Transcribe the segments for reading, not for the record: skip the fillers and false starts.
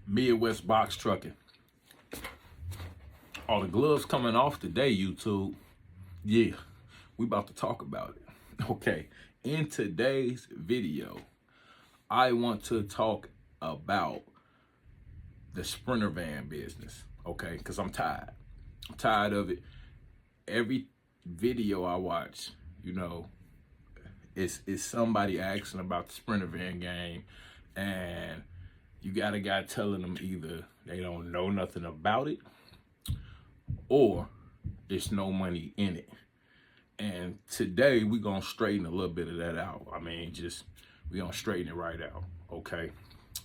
Midwest Box Trucking. Are the gloves coming off today, YouTube? Yeah, we about to talk about it. Okay, in today's video, I want to talk about the Sprinter van business, okay? Because I'm tired. I'm tired of it. Every video I watch, it's somebody asking about the Sprinter van game, and you got a guy telling them either they don't know nothing about it or there's no money in it. And today we're gonna straighten a little bit of that out. We're gonna straighten it right out, okay?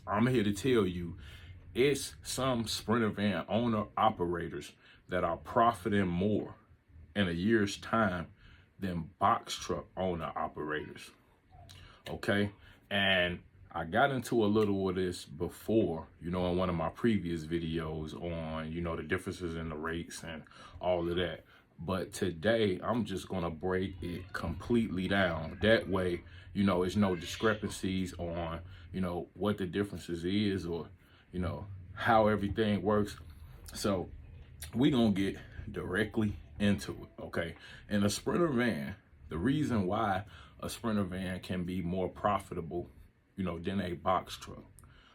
I'm here to tell you it's some Sprinter van owner operators that are profiting more in a year's time than box truck owner operators, okay? And I got into a little of this before, in one of my previous videos on, the differences in the rates and all of that. But today, I'm just going to break it completely down. That way, there's no discrepancies on, what the differences is or, how everything works. So we're going to get directly into it, okay? And a Sprinter van, the reason why a Sprinter van can be more profitable than a box truck,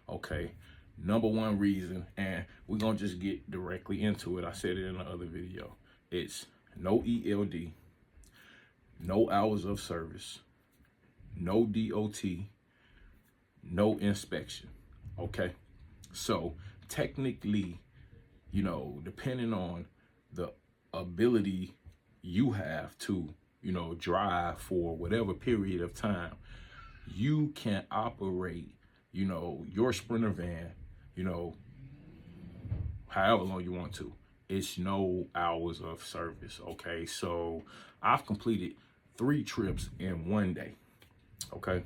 okay? Number one reason, and we're gonna just get directly into it. I said it in the other video. It's no ELD, no hours of service, no DOT, no inspection, okay? So technically, depending on the ability you have to, drive for whatever period of time, you can operate, your Sprinter van, however long you want to. It's no hours of service, okay? So I've completed 3 trips in one day, okay?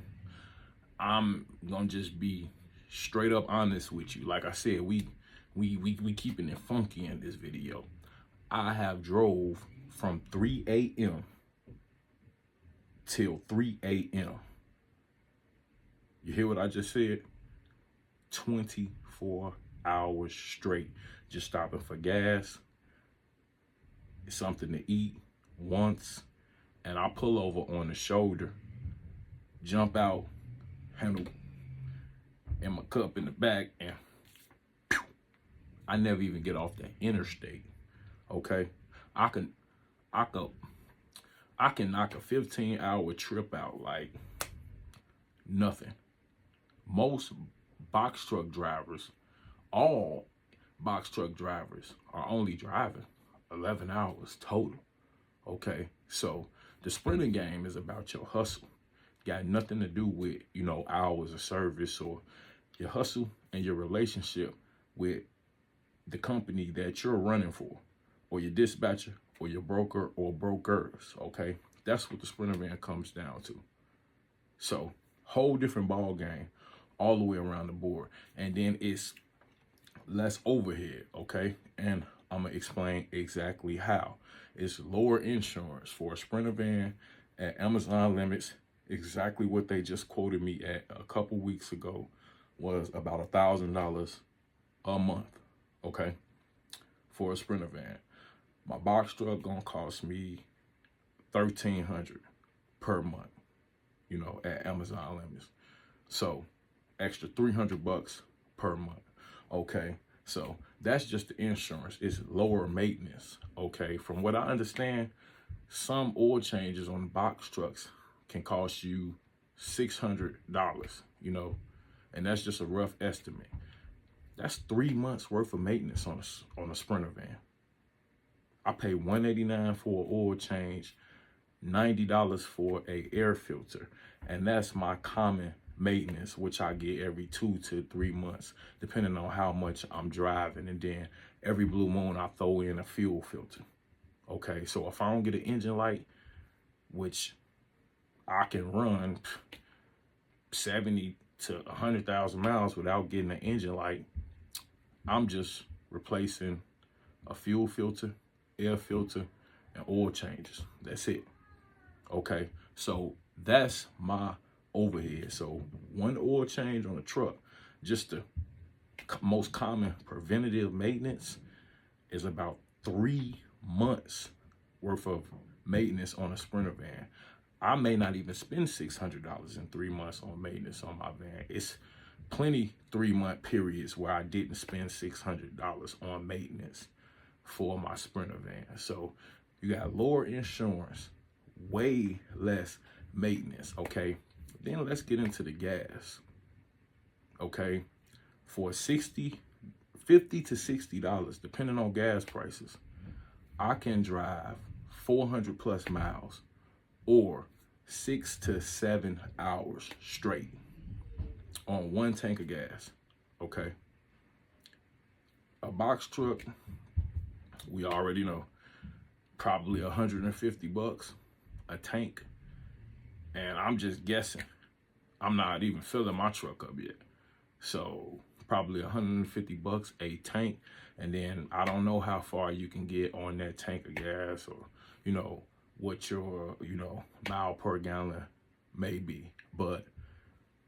I'm gonna just be straight up honest with you. Like I said, we keeping it funky in this video. I have drove from 3 a.m. till 3 a.m. You hear what I just said? 24 hours straight. Just stopping for gas, something to eat once, and I pull over on the shoulder, jump out, handle and my cup in the back, and I never even get off the interstate. Okay? I can knock a 15-hour trip out like nothing. Most box truck drivers, all box truck drivers are only driving 11 hours total, okay? So the Sprinter game is about your hustle. Got nothing to do with, hours of service or your hustle and your relationship with the company that you're running for or your dispatcher or your broker or brokers, okay? That's what the Sprinter van comes down to. So whole different ball game all the way around the board. And then it's less overhead, okay? And I'm gonna explain exactly how. It's lower insurance for a Sprinter van at Amazon Limits. Exactly what they just quoted me at a couple weeks ago was about $1,000 a month, okay? For a Sprinter van. My box truck gonna cost me $1,300 per month, at Amazon Limits. So extra $300 per month, okay? So that's just the insurance. It's lower maintenance, okay? From what I understand, some oil changes on box trucks can cost you $600, and that's just a rough estimate. That's 3 months worth of maintenance on a Sprinter van. I pay $189 for an oil change, $90 for a air filter, and that's my common maintenance, which I get every 2 to 3 months, depending on how much I'm driving. And then every blue moon, I throw in a fuel filter. Okay, so if I don't get an engine light, which I can run 70 to 100,000 miles without getting an engine light, I'm just replacing a fuel filter, air filter, and oil changes. That's it. Okay, so that's my overhead. So one oil change on a truck, just to most common preventative maintenance is about 3 months worth of maintenance on a Sprinter van. I may not even spend $600 in 3 months on maintenance on my van. It's plenty 3-month periods where I didn't spend $600 on maintenance for my Sprinter van. So you got lower insurance, way less maintenance, okay? Then let's get into the gas, okay? For $50 to $60, depending on gas prices, I can drive 400 plus miles or 6 to 7 hours straight on 1 tank of gas, okay? A box truck, we already know, probably $150 a tank. And I'm just guessing. I'm not even filling my truck up yet. So probably $150 a tank. And then I don't know how far you can get on that tank of gas, or, you know, what your, you know, mile per gallon may be. But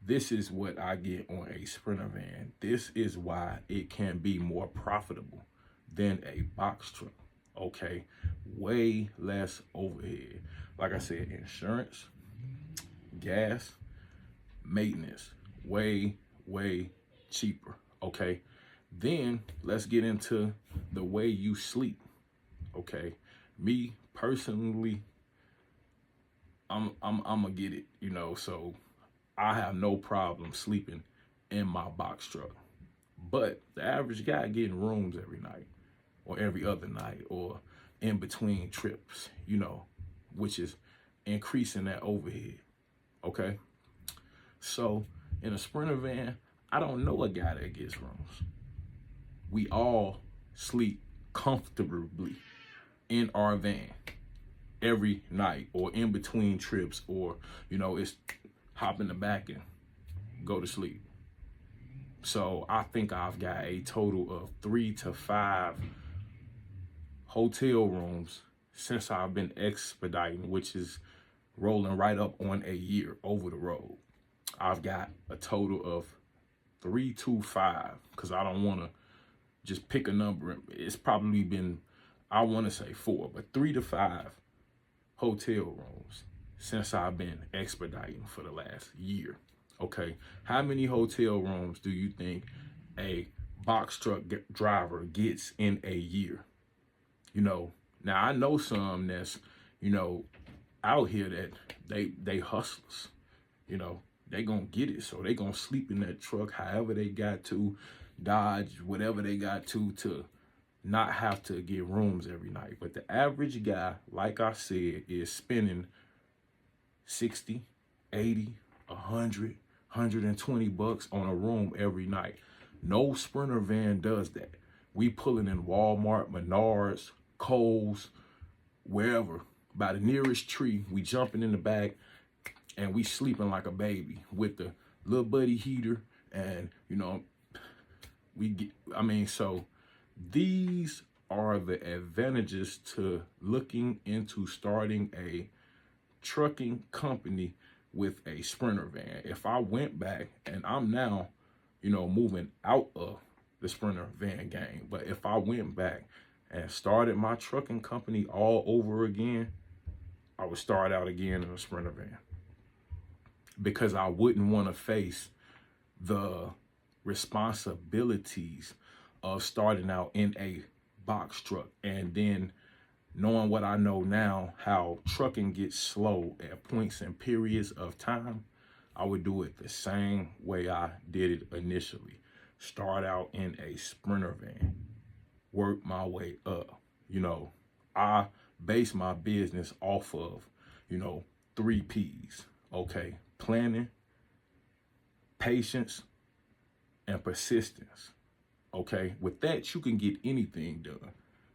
this is what I get on a Sprinter van. This is why it can be more profitable than a box truck, okay? Way less overhead. Like I said, insurance, gas, maintenance, way cheaper, okay? Then let's get into the way you sleep, okay? Me personally, I'm gonna get it, you know, so I have no problem sleeping in my box truck. But the average guy getting rooms every night or every other night or in between trips, you know, which is increasing that overhead, okay? So in a Sprinter van, I don't know a guy that gets rooms. We all sleep comfortably in our van every night or in between trips, or, you know, it's hop in the back and go to sleep. So I think I've got a total of 3 to 5 hotel rooms since I've been expediting, which is rolling right up on a year over the road. I've got a total of 3 to 5, because I don't want to just pick a number. It's probably been, I want to say 4, but 3 to 5 hotel rooms since I've been expediting for the last year. Okay, how many hotel rooms do you think a box truck driver gets in a year? You know, now I know some that's, you know, out here that they hustlers, you know, they gonna get it. So they gonna sleep in that truck however they got to, dodge whatever they got to not have to get rooms every night. But the average guy, like I said, is spending 60, 80, 100, $120 on a room every night. No Sprinter van does that. We pulling in Walmart, Menards, Kohl's, wherever, by the nearest tree. We jumping in the back and we sleeping like a baby with the little buddy heater. And, you know, so these are the advantages to looking into starting a trucking company with a Sprinter van. If I went back, and I'm now, you know, moving out of the Sprinter van game, but if I went back and started my trucking company all over again, I would start out again in a Sprinter van, because I wouldn't want to face the responsibilities of starting out in a box truck and then knowing what I know now, how trucking gets slow at points and periods of time. I would do it the same way I did it initially. Start out in a Sprinter van, work my way up. You know, I base my business off of, you know, 3 P's, okay? Planning, patience, and persistence, okay? With that, you can get anything done.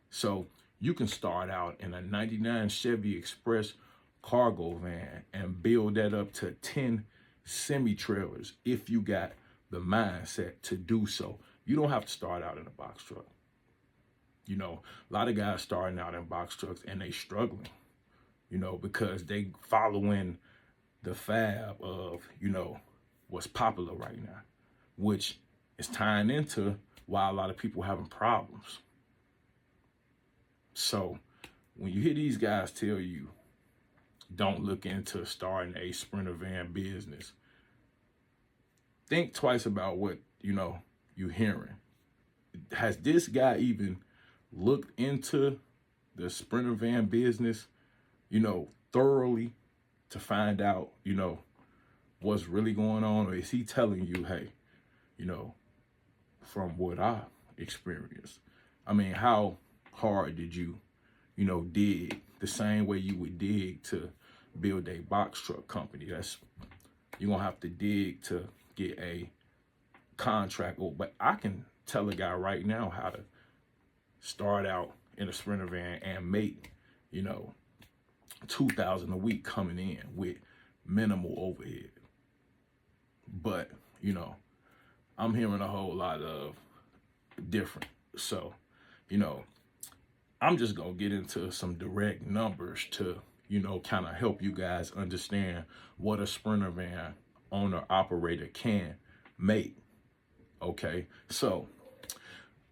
So you can start out in a 99 Chevy Express cargo van and build that up to 10 semi-trailers if you got the mindset to do so. You don't have to start out in a box truck. You know, a lot of guys starting out in box trucks and they struggling, you know, because they following the fad of, you know, what's popular right now, which it's tying into why a lot of people having problems. So when you hear these guys tell you, don't look into starting a Sprinter van business, think twice about what, you're hearing. Has this guy even looked into the Sprinter van business, thoroughly to find out, what's really going on? Or is he telling you, hey, from what I experienced, I mean, how hard did you, dig the same way you would dig to build a box truck company? You're gonna have to dig to get a contract. But I can tell a guy right now how to start out in a Sprinter van and make, $2,000 a week coming in with minimal overhead. But, I'm hearing a whole lot of different. So, I'm just gonna get into some direct numbers to, kind of help you guys understand what a Sprinter van owner operator can make. Okay, so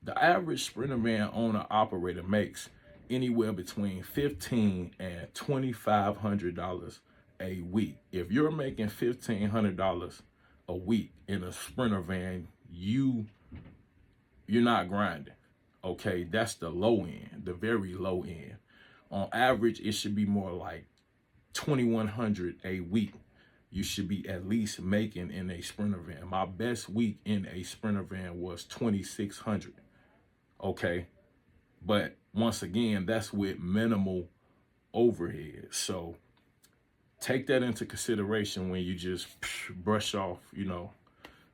the average Sprinter van owner operator makes anywhere between $1,500 and $2,500 a week. If you're making $1,500 a week in a Sprinter van, you're not grinding. Okay, that's the low end, the very low end. On average, it should be more like $2,100 a week. You should be at least making in a Sprinter van. My best week in a Sprinter van was $2,600. Okay, but once again, that's with minimal overhead. So take that into consideration when you just brush off,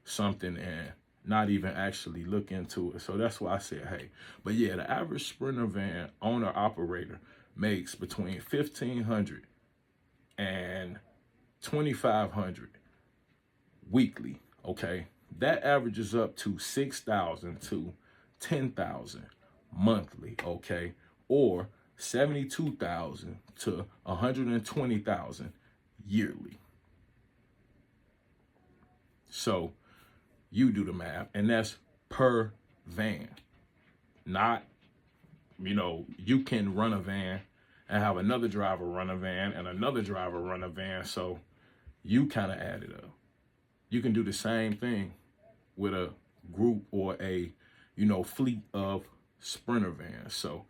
something and not even actually look into it. So that's why I said, hey. But yeah, the average Sprinter van owner operator makes between $1,500 and $2,500 weekly. Okay, that averages up to $6,000 to $10,000 monthly. Okay, or $72,000 to $120,000 yearly. So you do the math, and that's per van. Not, you can run a van and have another driver run a van and another driver run a van. So you kind of add it up. You can do the same thing with a group or a, fleet of Sprinter vans. So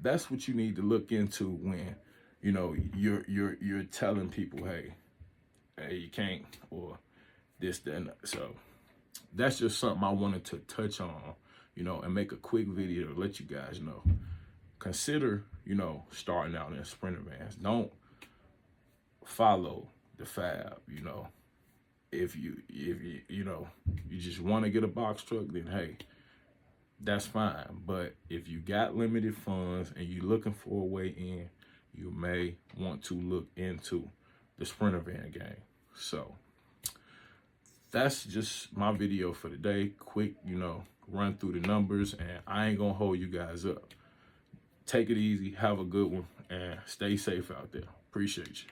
that's what you need to look into when, you're telling people, hey, you can't, or this, that, and that. So that's just something I wanted to touch on, and make a quick video to let you guys know. Consider, starting out in Sprinter vans. Don't follow the fab, If you just want to get a box truck, then hey, that's fine. But if you got limited funds and you're looking for a way in, you may want to look into the Sprinter van game. So that's just my video for today. Quick, run through the numbers, and I ain't gonna hold you guys up. Take it easy, have a good one, and stay safe out there. Appreciate you.